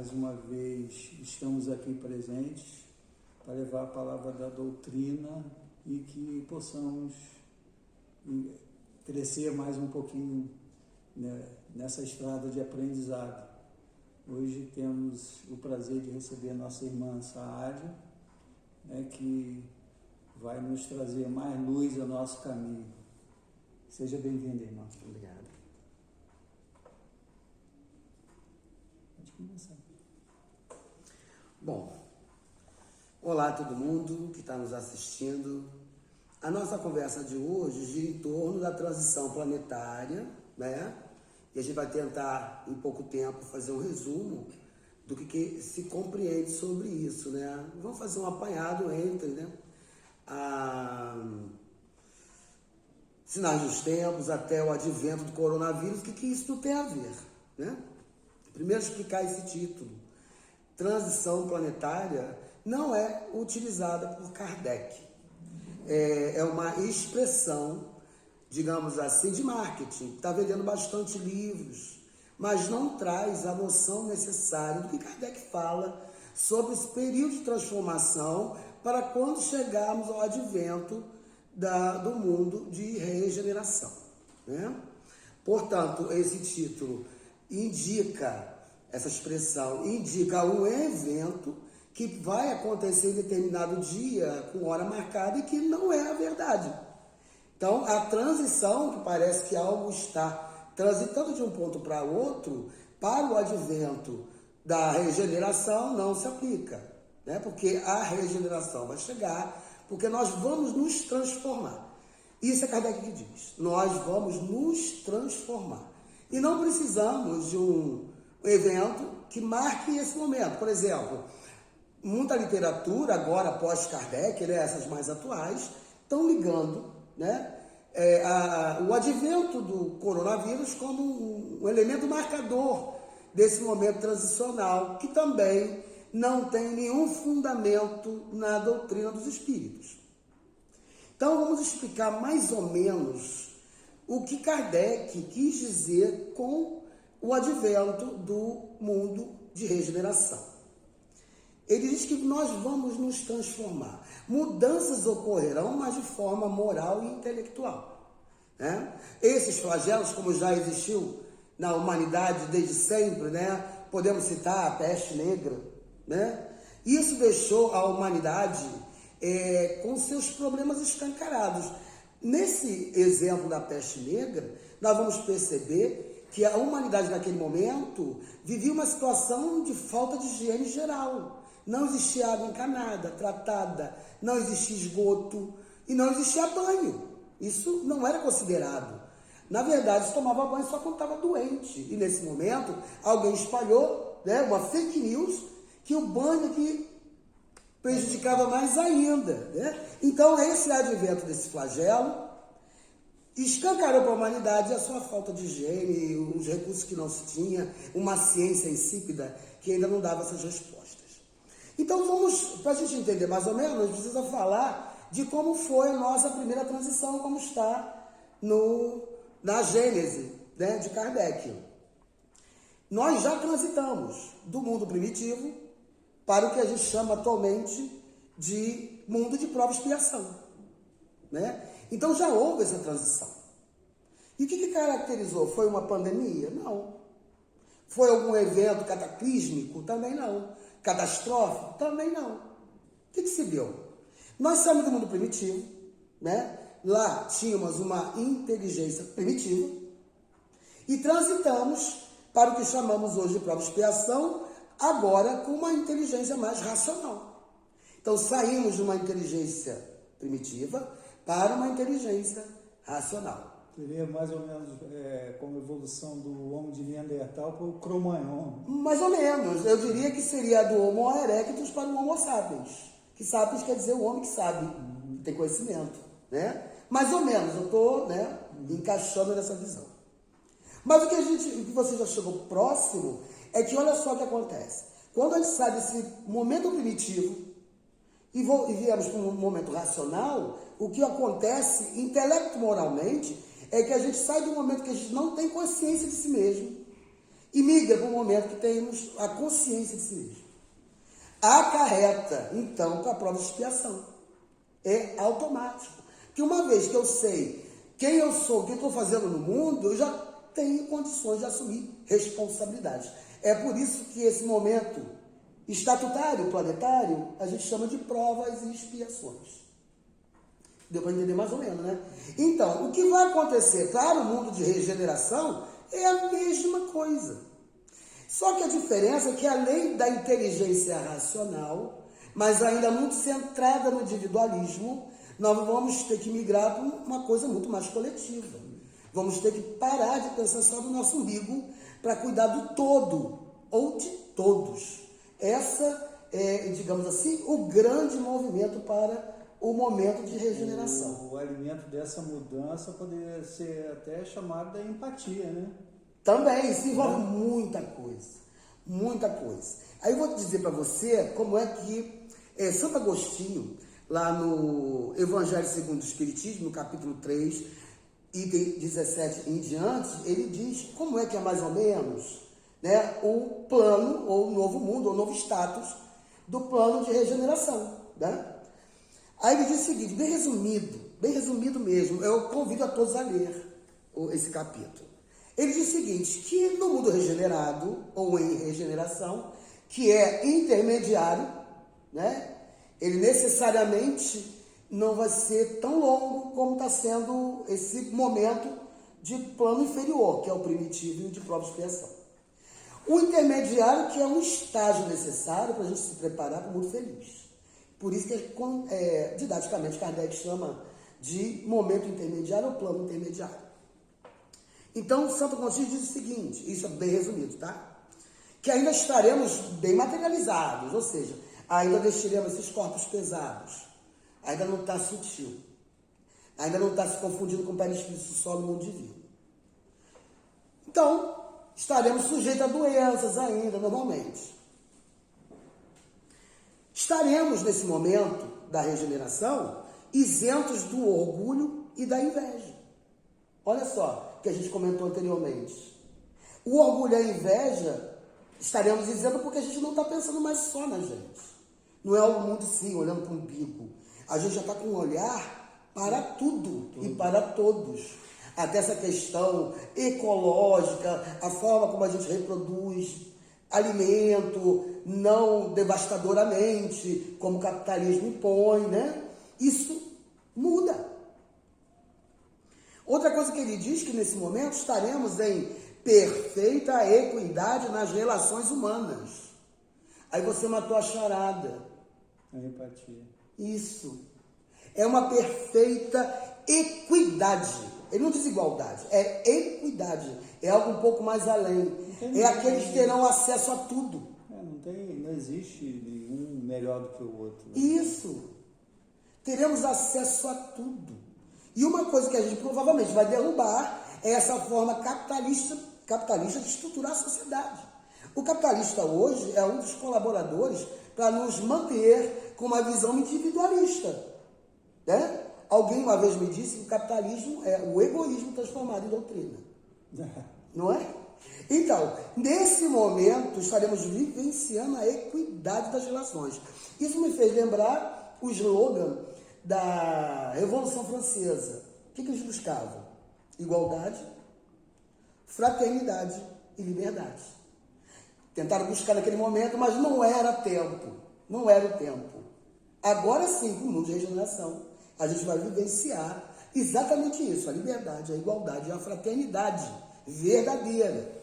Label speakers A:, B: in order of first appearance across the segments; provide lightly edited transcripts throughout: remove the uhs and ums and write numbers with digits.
A: mais uma vez estamos aqui presentes para levar a palavra da doutrina e que possamos crescer mais um pouquinho, né, nessa estrada de aprendizado. Hoje temos o prazer de receber a nossa irmã Saadia, né, que vai nos trazer mais luz ao nosso caminho. Seja bem-vinda, irmã.
B: Obrigado.
A: Pode começar.
B: Bom, olá a todo mundo que está nos assistindo. A nossa conversa de hoje gira em torno da transição planetária, né? E a gente vai tentar, em pouco tempo, fazer um resumo do que se compreende sobre isso, né? Vamos fazer um apanhado entre, né, sinais dos tempos até o advento do coronavírus, o que isso tem a ver, né? Primeiro explicar esse título. Transição planetária não é utilizada por Kardec. É uma expressão, digamos assim, de marketing. Está vendendo bastante livros, mas não traz a noção necessária do que Kardec fala sobre esse período de transformação para quando chegarmos ao advento do mundo de regeneração, né? Portanto, esse título essa expressão indica um evento que vai acontecer em determinado dia, com hora marcada, e que não é a verdade. Então, a transição, que parece que algo está transitando de um ponto para outro, para o advento da regeneração, não se aplica, né? Porque a regeneração vai chegar, porque nós vamos nos transformar. Isso é Kardec que diz. Nós vamos nos transformar. E não precisamos de um evento que marque esse momento. Por exemplo, muita literatura, agora pós-Kardec, né, essas mais atuais, estão ligando, né, o advento do coronavírus como um elemento marcador desse momento transicional, que também não tem nenhum fundamento na doutrina dos espíritos. Então, vamos explicar mais ou menos o que Kardec quis dizer com o advento do mundo de regeneração. Ele diz que nós vamos nos transformar. Mudanças ocorrerão, mas de forma moral e intelectual, né? Esses flagelos, como já existiu na humanidade desde sempre, né? Podemos citar a peste negra, né? Isso deixou a humanidade com seus problemas escancarados. Nesse exemplo da peste negra, nós vamos perceber que a humanidade naquele momento vivia uma situação de falta de higiene geral. Não existia água encanada, tratada, não existia esgoto e não existia banho. Isso não era considerado. Na verdade, se tomava banho só quando estava doente. E nesse momento, alguém espalhou, né, uma fake news que o banho aqui prejudicava mais ainda, né? Então, esse advento desse flagelo escancarou para a humanidade a sua falta de higiene, os recursos que não se tinha, uma ciência insípida que ainda não dava essas respostas. Então, para a gente entender mais ou menos, precisa falar de como foi a nossa primeira transição, como está na Gênese, né, de Kardec. Nós já transitamos do mundo primitivo para o que a gente chama atualmente de mundo de prova e expiação, né? Então já houve essa transição. E o que caracterizou? Foi uma pandemia? Não. Foi algum evento cataclísmico? Também não. Catastrófico? Também não. O que se deu? Nós saímos do mundo primitivo, né? Lá tínhamos uma inteligência primitiva e transitamos para o que chamamos hoje de prova e expiação, agora com uma inteligência mais racional. Então saímos de uma inteligência primitiva para uma inteligência racional.
A: Seria mais ou menos como a evolução do homem de Neandertal para o Cro-Magnon.
B: Mais ou menos. Eu diria que seria do Homo erectus para o Homo sapiens. Que sapiens quer dizer o homem que sabe, que tem conhecimento, né? Mais ou menos, eu estou, né, encaixando nessa visão. Mas o que você já chegou próximo é que olha só o que acontece. Quando a gente sai desse momento primitivo e viemos para um momento racional, o que acontece intelecto-moralmente é que a gente sai do momento que a gente não tem consciência de si mesmo e migra para o momento que temos a consciência de si mesmo. Acarreta, então, para a prova de expiação. É automático. Que uma vez que eu sei quem eu sou, o que eu estou fazendo no mundo, eu já tenho condições de assumir responsabilidades. É por isso que esse momento estatutário, planetário, a gente chama de provas e expiações. Deu para entender mais ou menos, né? Então, o que vai acontecer para o mundo de regeneração é a mesma coisa. Só que a diferença é que, além da inteligência racional, mas ainda muito centrada no individualismo, nós vamos ter que migrar para uma coisa muito mais coletiva. Vamos ter que parar de pensar só no nosso umbigo para cuidar do todo, ou de todos. Essa é, digamos assim, o grande movimento para o momento de regeneração.
A: O alimento dessa mudança poderia ser até chamado de empatia, né?
B: Também, isso envolve muita coisa, muita coisa. Aí eu vou dizer para você como é que Santo Agostinho, lá no Evangelho segundo o Espiritismo, no capítulo 3, item 17 em diante, ele diz como é que é mais ou menos, né, o plano, ou o novo mundo, ou o novo status do plano de regeneração, né? Aí ele diz o seguinte, bem resumido mesmo, eu convido a todos a ler esse capítulo. Ele diz o seguinte, que no mundo regenerado, ou em regeneração, que é intermediário, né, ele necessariamente não vai ser tão longo como está sendo esse momento de plano inferior, que é o primitivo e o de prova de expiação. O intermediário, que é um estágio necessário para a gente se preparar para o mundo feliz. Por isso que, didaticamente, Kardec chama de momento intermediário ou plano intermediário. Então, Santo Agostinho diz o seguinte, isso é bem resumido, tá? Que ainda estaremos bem materializados, ou seja, ainda vestiremos esses corpos pesados, ainda não está sutil, ainda não está se confundindo com o perispírito só no mundo divino. Então, estaremos sujeitos a doenças ainda, normalmente. Estaremos, nesse momento da regeneração, isentos do orgulho e da inveja. Olha só, que a gente comentou anteriormente. O orgulho e a inveja, estaremos isentos porque a gente não está pensando mais só na gente. Não é o mundo sim, olhando para o umbigo. A gente já está com um olhar para tudo e para todos. Até essa questão ecológica, a forma como a gente reproduz alimento, não devastadoramente, como o capitalismo impõe, né? Isso muda. Outra coisa que ele diz que nesse momento estaremos em perfeita equidade nas relações humanas. Aí você matou a charada.
A: A empatia.
B: Isso. É uma perfeita equidade. Ele não diz igualdade, é equidade. É algo um pouco mais além. É aqueles que terão acesso a tudo.
A: Não existe nenhum melhor do que o outro. Né?
B: Isso. Teremos acesso a tudo. E uma coisa que a gente provavelmente vai derrubar é essa forma capitalista de estruturar a sociedade. O capitalista hoje é um dos colaboradores para nos manter com uma visão individualista. Né? Alguém uma vez me disse que o capitalismo é o egoísmo transformado em doutrina. Não é? Então, nesse momento, estaremos vivenciando a equidade das relações. Isso me fez lembrar o slogan da Revolução Francesa. O que eles buscavam? Igualdade, fraternidade e liberdade. Tentaram buscar naquele momento, mas não era tempo. Não era o tempo. Agora sim, com o mundo de regeneração, a gente vai vivenciar exatamente isso, a liberdade, a igualdade e a fraternidade verdadeira.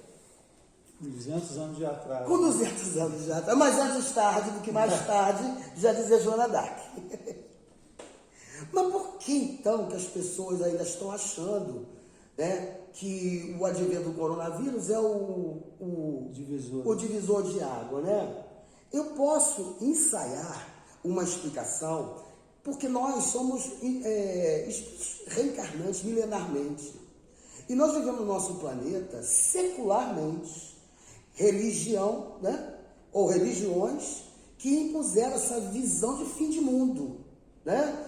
A: 200 anos de atraso.
B: Com 200 anos de atraso, mas antes tarde do que mais tarde, já dizia Joana d'Arc. Mas por que então que as pessoas ainda estão achando, né, que o advento do coronavírus é o divisor de água, né? Eu posso ensaiar uma explicação, porque nós somos espíritos reencarnantes milenarmente. E nós vivemos no nosso planeta secularmente, religião, né? Ou religiões que impuseram essa visão de fim de mundo, né?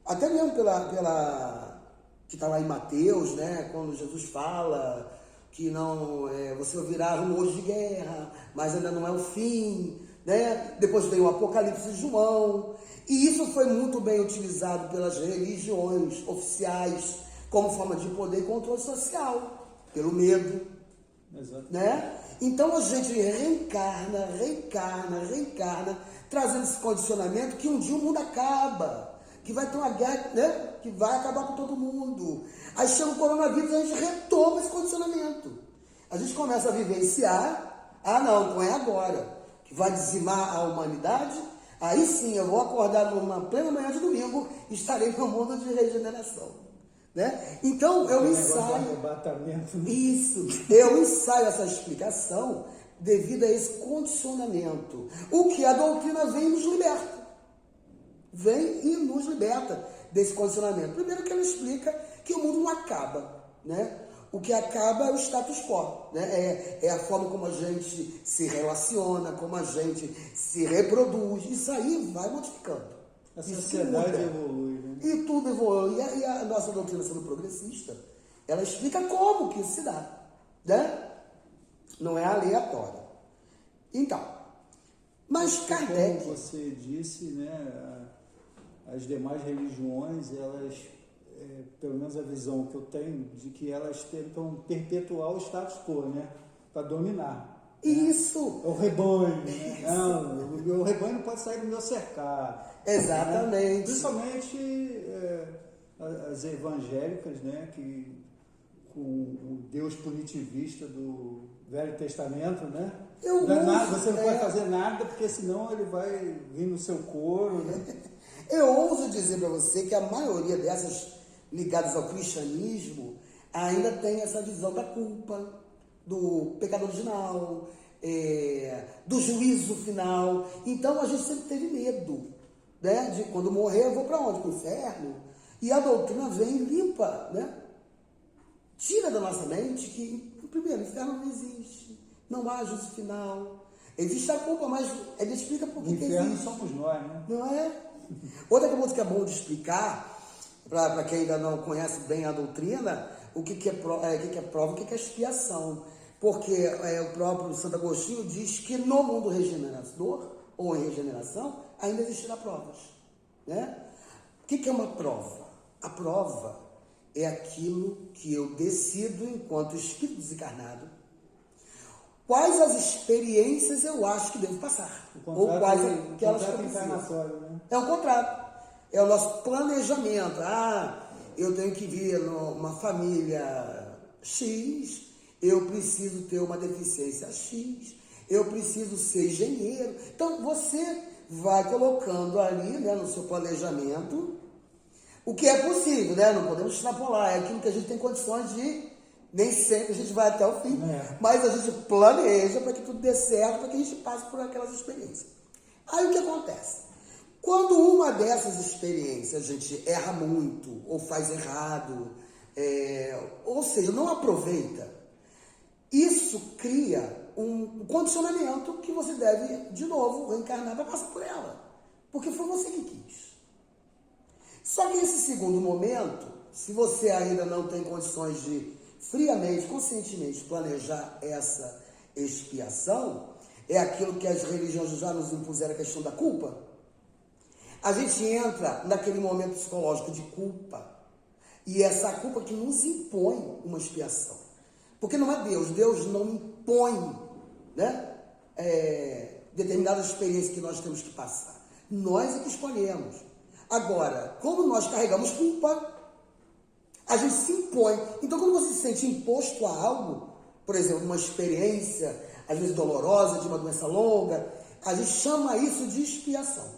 B: Até mesmo pela que está lá em Mateus, né? Quando Jesus fala que não você ouvirá rumores de guerra, mas ainda não é o fim, né? Depois vem o Apocalipse de João, e isso foi muito bem utilizado pelas religiões oficiais como forma de poder e controle social, pelo medo, né? Então a gente reencarna, trazendo esse condicionamento que um dia o mundo acaba, que vai ter uma guerra, né? Que vai acabar com todo mundo. Aí chega o coronavírus e a gente retoma esse condicionamento. A gente começa a vivenciar, não é agora, que vai dizimar a humanidade, aí sim eu vou acordar numa plena manhã de domingo e estarei no mundo de regeneração. Né? Então eu ensaio isso, eu ensaio essa explicação devido a esse condicionamento. O que a doutrina vem e nos liberta. Vem e nos liberta desse condicionamento. Primeiro que ela explica que o mundo não acaba, né? O que acaba é o status quo, né? É a forma como a gente se relaciona, como a gente se reproduz. Isso aí vai modificando.
A: A sociedade evolui, né?
B: E tudo evolui. E a nossa doutrina sendo progressista, ela explica como que isso se dá, né? Não é aleatório. Então, mas Kardec...
A: Como você disse, né? As demais religiões, elas, pelo menos a visão que eu tenho, de que elas tentam perpetuar o status quo, né? Para dominar.
B: Isso!
A: O rebanho, né? Não, o rebanho não pode sair do meu cercado.
B: Exatamente.
A: Né? Principalmente as evangélicas, né? Que com o Deus punitivista do Velho Testamento, né? Você não pode fazer nada, porque senão ele vai vir no seu couro, né?
B: Eu ouso dizer para você que a maioria dessas ligadas ao cristianismo ainda tem essa visão da culpa, do pecado original, do juízo final. Então a gente sempre teve medo, né? De quando morrer eu vou para onde? Para o inferno. E a doutrina vem e limpa, né? Tira da nossa mente que, primeiro, o inferno não existe, não há juízo final. Existe a culpa, mas ele explica por que existe. O
A: inferno somos nós, né?
B: Não é? Outra coisa que é bom de explicar, para quem ainda não conhece bem a doutrina, o que é prova e o que é expiação. Porque o próprio Santo Agostinho diz que no mundo regenerador, ou em regeneração, ainda existirá provas. Né? O que é uma prova? A prova é aquilo que eu decido enquanto espírito desencarnado, quais as experiências eu acho que devo passar. Ou quais aquelas que eu preciso.
A: Né?
B: É um contrato. É o nosso planejamento. Eu tenho que vir numa família X, eu preciso ter uma deficiência X, eu preciso ser engenheiro. Então, você vai colocando ali, né, no seu planejamento o que é possível, né? Não podemos extrapolar. É aquilo que a gente tem condições de... Nem sempre a gente vai até o fim, mas a gente planeja para que tudo dê certo, para que a gente passe por aquelas experiências. Aí o que acontece? Quando uma dessas experiências a gente erra muito, ou faz errado, ou seja, não aproveita, isso cria um condicionamento que você deve, de novo, reencarnar para passar por ela. Porque foi você que quis. Só que nesse segundo momento, se você ainda não tem condições de friamente, conscientemente planejar essa expiação, é aquilo que as religiões já nos impuseram, a questão da culpa. A gente entra naquele momento psicológico de culpa, e essa culpa que nos impõe uma expiação. Porque não é Deus não impõe, né, determinadas experiências que nós temos que passar. Nós é que escolhemos. Agora, como nós carregamos culpa, a gente se impõe. Então, quando você se sente imposto a algo, por exemplo, uma experiência, às vezes dolorosa, de uma doença longa, a gente chama isso de expiação.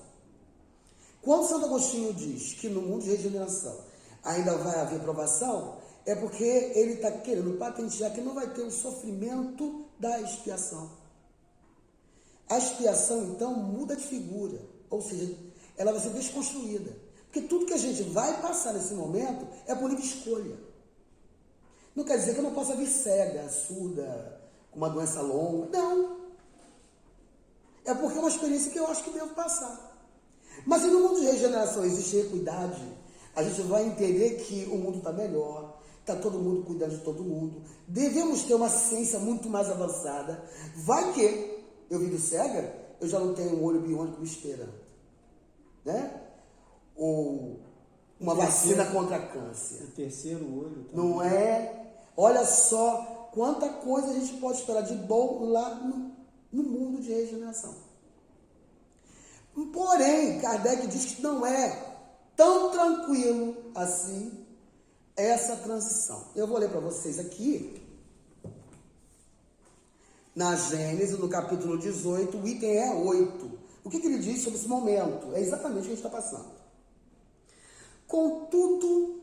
B: Quando Santo Agostinho diz que no mundo de regeneração ainda vai haver provação, é porque ele está querendo patentear que não vai ter o sofrimento da expiação. A expiação, então, muda de figura, ou seja, ela vai ser desconstruída. Porque tudo que a gente vai passar nesse momento é por livre escolha. Não quer dizer que eu não possa vir cega, surda, com uma doença longa. Não. É porque é uma experiência que eu acho que devo passar. Mas se no mundo de regeneração existe equidade, a gente vai entender que o mundo está melhor, está todo mundo cuidando de todo mundo. Devemos ter uma ciência muito mais avançada. Vai que eu vivo cega, eu já não tenho um olho biônico me esperando, né? Ou uma vacina contra câncer.
A: O terceiro olho também.
B: Não é? Olha só quanta coisa a gente pode esperar de bom lá no mundo de regeneração. Porém, Kardec diz que não é tão tranquilo assim essa transição. Eu vou ler para vocês aqui, na Gênesis, no capítulo 18, o item é 8. O que ele diz sobre esse momento? É exatamente o que a gente está passando. Contudo,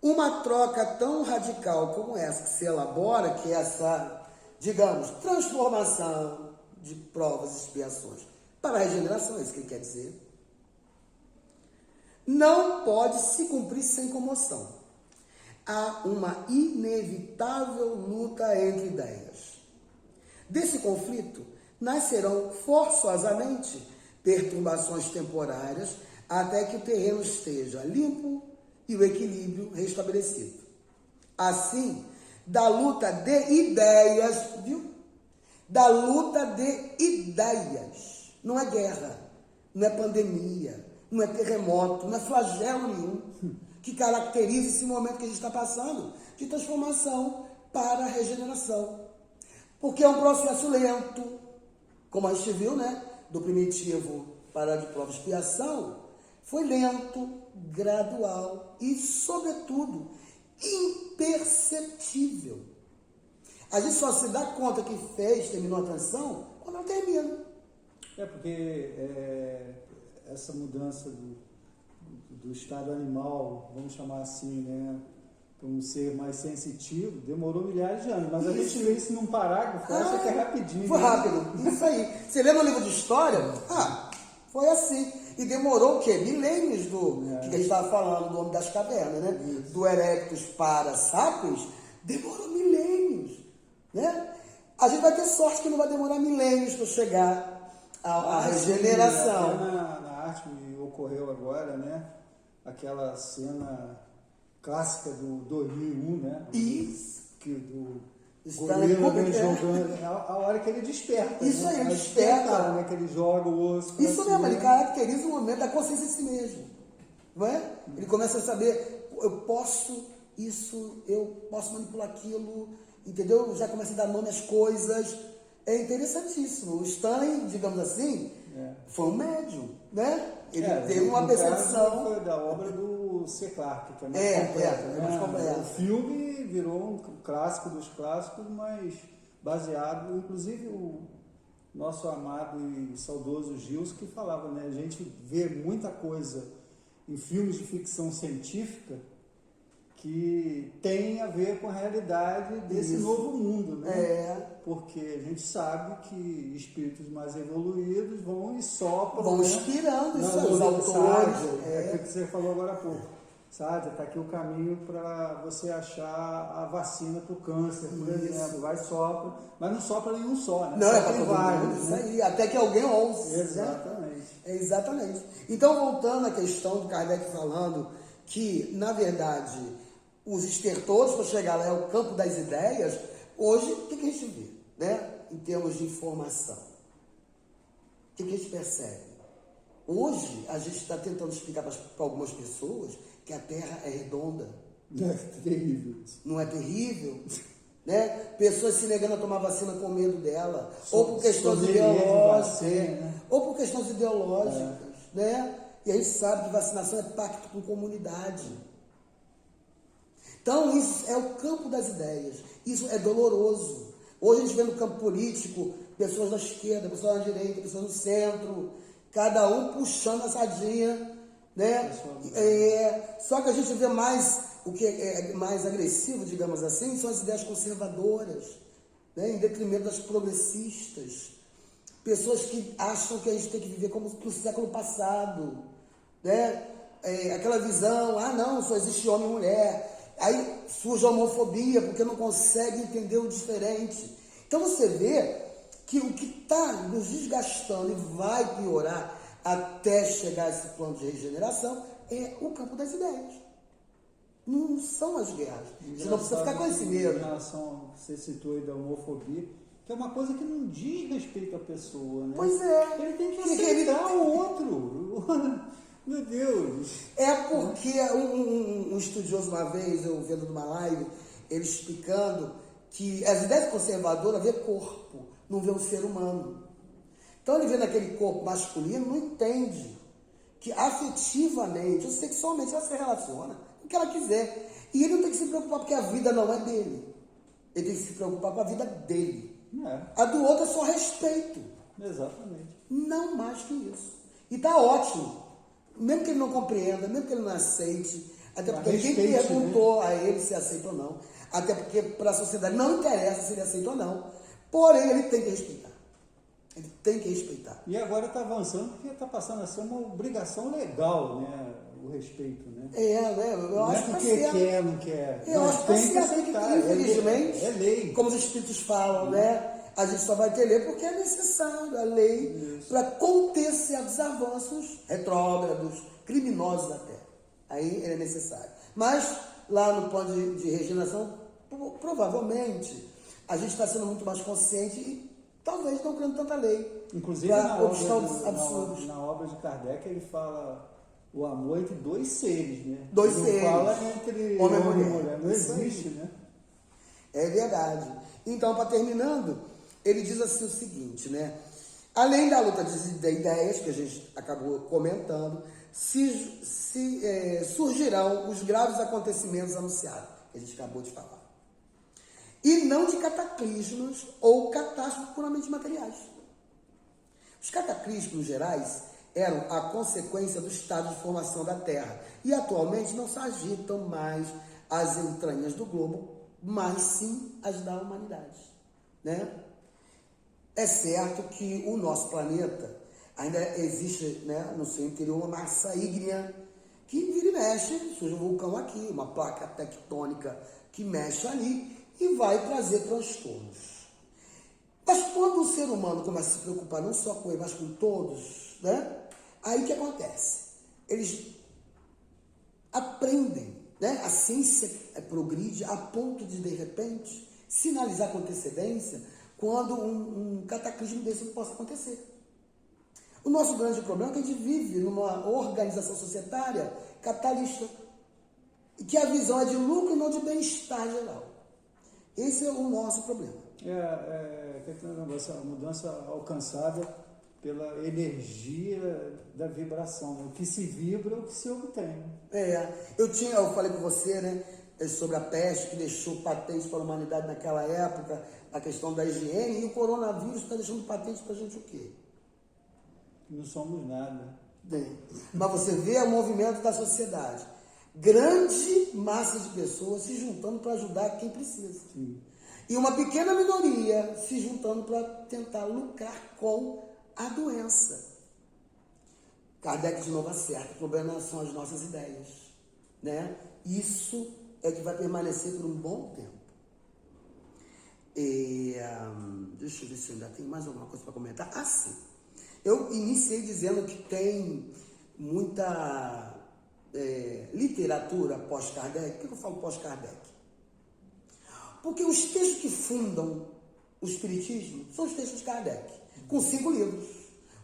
B: uma troca tão radical como essa que se elabora, que é essa, digamos, transformação de provas e expiações para a regeneração, é isso que ele quer dizer, não pode se cumprir sem comoção. Há uma inevitável luta entre ideias. Desse conflito nascerão forçosamente perturbações temporárias até que o terreno esteja limpo e o equilíbrio restabelecido. Assim, da luta de ideias, viu? Da luta de ideias. Não é guerra, não é pandemia, não é terremoto, não é flagelo nenhum que caracteriza esse momento que a gente está passando de transformação para a regeneração. Porque é um processo lento, como a gente viu, né? Do primitivo para a de prova e expiação, foi lento, gradual e, sobretudo, imperceptível. A gente só se dá conta que terminou a transição, quando ela termina.
A: Porque essa mudança do estado animal, vamos chamar assim, né, para um ser mais sensitivo, demorou milhares de anos. Mas a gente vê isso num parágrafo, acha que é rapidinho.
B: Foi
A: né?
B: rápido, isso aí. Você lê no livro de história? Foi assim. E demorou o quê? Milênios que a gente estava falando, do Homem das Cavernas, né? Isso. Do Erectus para Sapiens, demorou milênios, né? A gente vai ter sorte que não vai demorar milênios para chegar à regeneração.
A: Sim, na arte me ocorreu agora, né? Aquela cena clássica do 2001, né?
B: Isso.
A: Gorila vem jogando, a hora que ele desperta.
B: Isso
A: né?
B: aí, ele desperta.
A: Né? Que ele joga o osso.
B: Isso mesmo, ele caracteriza o momento da consciência de si mesmo. Não é? Ele começa a saber, eu posso isso, eu posso manipular aquilo, entendeu? Já começa a dar nome às coisas. É interessantíssimo. O Stanley, digamos assim, foi um médium, né? Ele teve uma percepção.
A: Foi da obra do C. Clarke, que é mais completa.
B: É mais completa.
A: O filme virou um clássico dos clássicos, mas baseado, inclusive o nosso amado e saudoso Gils, que falava, né? A gente vê muita coisa em filmes de ficção científica que tem a ver com a realidade desse novo mundo, né? Porque a gente sabe que espíritos mais evoluídos vão e sopram.
B: Vão inspirando isso aí, os autores.
A: É o que você falou agora há pouco. Sádia, está aqui o caminho para você achar a vacina para o câncer, por exemplo. Vai sopra, mas não sopra nenhum só, né?
B: Não,
A: só
B: é para todo
A: vários,
B: mundo, isso
A: né?
B: aí, até que alguém ouça.
A: Exatamente.
B: Né? Exatamente. Então, voltando à questão do Kardec falando que, na verdade, os estertores para chegar lá é o campo das ideias, hoje, o que a gente vê, né? Em termos de informação? O que a gente percebe? Hoje, a gente está tentando explicar para algumas pessoas que a Terra é redonda.
A: É terrível.
B: Não é terrível? Né? Pessoas se negando a tomar vacina com medo dela, ou por questões ideológicas, ou por questões ideológicas, né? E a gente sabe que vacinação é pacto com comunidade. Então, isso é o campo das ideias. Isso é doloroso. Hoje a gente vê no campo político pessoas da esquerda, pessoas da direita, pessoas do centro, cada um puxando a sardinha, né? Só que a gente vê mais, o que é mais agressivo, digamos assim, são as ideias conservadoras, né? Em detrimento das progressistas. Pessoas que acham que a gente tem que viver como no século passado, né? Aquela visão, não, só existe homem e mulher. Aí surge a homofobia, porque não consegue entender o diferente. Então você vê que o que está nos desgastando e vai piorar até chegar a esse plano de regeneração é o campo das ideias. Não são as guerras. Você não precisa ficar com esse
A: Em
B: medo.
A: relação, você citou aí da homofobia, que é uma coisa que não diz respeito à pessoa, né?
B: Pois é.
A: Ele tem que
B: Que
A: aceitar o outro. Meu Deus.
B: É porque um estudioso, uma vez, eu vendo numa live, ele explicando que as ideias conservadoras vê corpo, não vê um ser humano. Então ele vê naquele corpo masculino, não entende que afetivamente ou sexualmente ela se relaciona com o que ela quiser. E ele não tem que se preocupar porque a vida não é dele. Ele tem que se preocupar com a vida dele. A do outro é só respeito.
A: Exatamente.
B: Não mais que isso. E tá ótimo. Mesmo que ele não compreenda, mesmo que ele não aceite, até porque ninguém perguntou a ele se aceita ou não. Até porque para a sociedade não interessa se ele aceita ou não. Porém, ele tem que respeitar. Ele tem que respeitar.
A: E agora está avançando porque está passando a ser uma obrigação legal, né? O respeito, né?
B: Né? Eu acho que
A: porque quer, não quer.
B: Eu acho que tem que aceitar. Infelizmente,
A: é lei.
B: Como os espíritos falam, né? A gente só vai ter lei porque é necessário a lei para conter certos avanços retrógrados, criminosos até. Aí é necessário. Mas, lá no plano de regeneração, provavelmente, a gente está sendo muito mais consciente e talvez não criando tanta lei.
A: Inclusive, na obra de Kardec, ele fala o amor entre dois seres, né?
B: Dois seres.
A: Não fala entre homem e mulher. Não existe, né?
B: É verdade. Então, para terminando, ele diz assim o seguinte, né? Além da luta de ideias, que a gente acabou comentando, surgirão os graves acontecimentos anunciados, que a gente acabou de falar. E não de cataclismos ou catástrofes puramente materiais. Os cataclismos gerais eram a consequência do estado de formação da Terra e atualmente não se agitam mais as entranhas do globo, mas sim as da humanidade, né? É certo que o nosso planeta ainda existe, né, no seu interior uma massa ígnea que vira e mexe, surge um vulcão aqui, uma placa tectônica que mexe ali e vai trazer transtornos. Mas quando o ser humano começa a se preocupar não só com ele, mas com todos, né? Aí o que acontece? Eles aprendem, né? A ciência progride a ponto de repente, sinalizar com antecedência quando um cataclismo desse possa acontecer. O nosso grande problema é que a gente vive numa organização societária capitalista e que a visão é de lucro e não de bem-estar geral. Esse é o nosso problema.
A: A mudança alcançada pela energia da vibração. O que se vibra é o que se obtém.
B: Eu falei com você, né, sobre a peste que deixou patente para a humanidade naquela época, a questão da higiene, e o coronavírus está deixando patente para a gente o quê?
A: Não somos nada.
B: Mas você vê o movimento da sociedade. Grande massa de pessoas se juntando para ajudar quem precisa.
A: Sim.
B: E uma pequena minoria se juntando para tentar lucrar com a doença. Kardec de novo acerta. O problema são as nossas ideias, né? Isso é que vai permanecer por um bom tempo. Deixa eu ver se ainda tem mais alguma coisa para comentar. Sim. Eu iniciei dizendo que tem muita literatura pós-Kardec. Por que eu falo pós-Kardec? Porque os textos que fundam o Espiritismo são os textos de Kardec, com 5 livros.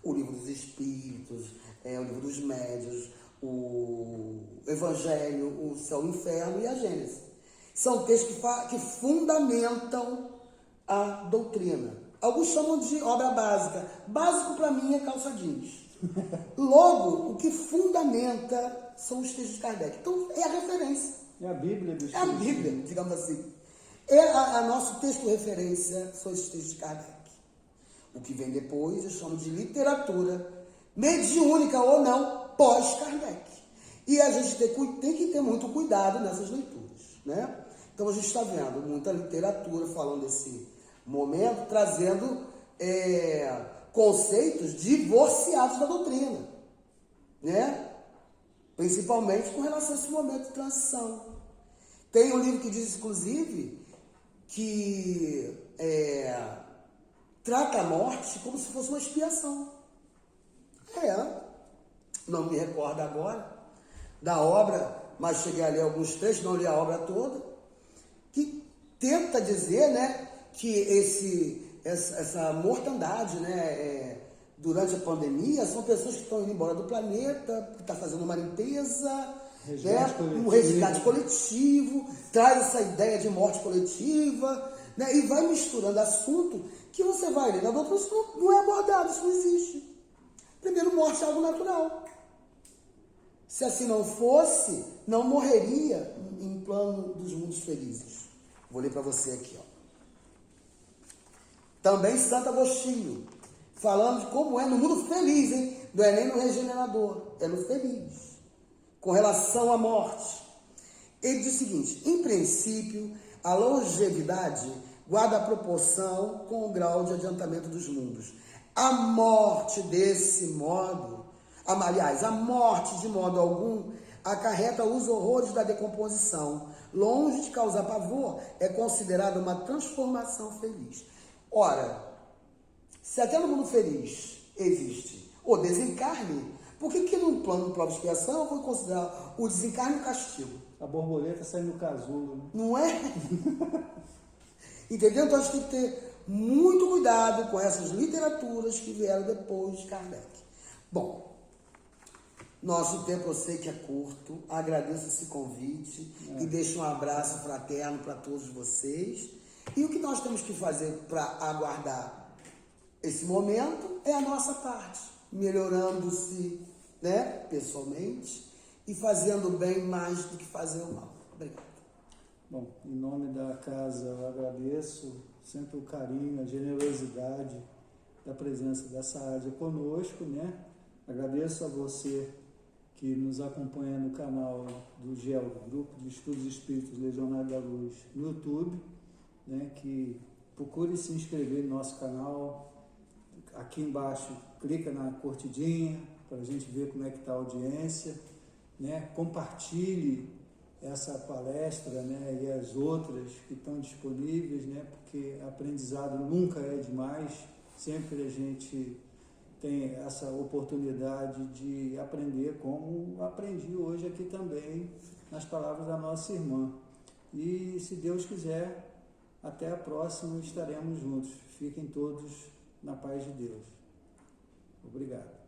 B: O Livro dos Espíritos, o Livro dos Médiuns, o Evangelho, o Céu e o Inferno e a Gênesis. São textos que fundamentam a doutrina. Alguns chamam de obra básica. Básico para mim é calça jeans. Logo, o que fundamenta são os textos de Kardec. Então, é a referência.
A: É a Bíblia dos
B: É a Bíblia, digamos assim. Nosso texto de referência são esses textos de Kardec. O que vem depois eu chamo de literatura, mediúnica ou não, pós-Kardec. E a gente tem que ter muito cuidado nessas leituras, né? Então, a gente está vendo muita literatura falando desse momento, trazendo conceitos divorciados da doutrina, né? Principalmente com relação a esse momento de transição. Tem um livro que diz, inclusive, que trata a morte como se fosse uma expiação. Não me recordo agora da obra, mas cheguei a ler alguns trechos, não li a obra toda, que tenta dizer, né, que essa mortandade, né, durante a pandemia, são pessoas que estão indo embora do planeta, que estão fazendo uma limpeza, um resgate coletivo, traz essa ideia de morte coletiva, né, e vai misturando assunto que você vai ler na doutrina, isso não é abordado, isso não existe. Primeiro, morte é algo natural. Se assim não fosse, não morreria em plano dos mundos felizes. Vou ler para você aqui, ó. Também Santo Agostinho, falando de como é no mundo feliz, hein? Não é nem no regenerador, é no feliz, com relação à morte. Ele diz o seguinte: em princípio, a longevidade guarda proporção com o grau de adiantamento dos mundos. A morte desse modo, aliás, a morte de modo algum acarreta os horrores da decomposição. Longe de causar pavor, é considerada uma transformação feliz. Ora, se até no mundo feliz existe o desencarne, por que no plano de prova e expiação eu vou considerar o desencarne um castigo?
A: A borboleta sai no casulo, né?
B: Não é? Entendeu? Então a gente tem que ter muito cuidado com essas literaturas que vieram depois de Kardec. Bom, nosso tempo eu sei que é curto, agradeço esse convite e deixo um abraço fraterno para todos vocês. E o que nós temos que fazer para aguardar esse momento é a nossa parte, melhorando-se, né, pessoalmente e fazendo bem mais do que fazer o mal. Obrigado.
A: Bom, em nome da casa eu agradeço sempre o carinho, a generosidade da presença dessa área conosco, né? Agradeço a você que nos acompanha no canal do GEL, Grupo de Estudos Espíritos Legionário da Luz, no YouTube, né? Que procure se inscrever no nosso canal. Aqui embaixo, clica na curtidinha para a gente ver como é que está a audiência, né? Compartilhe essa palestra, né, e as outras que estão disponíveis, né, porque aprendizado nunca é demais, sempre a gente tem essa oportunidade de aprender, como aprendi hoje aqui também, nas palavras da nossa irmã. E, se Deus quiser, até a próxima estaremos juntos. Fiquem todos na paz de Deus. Obrigado.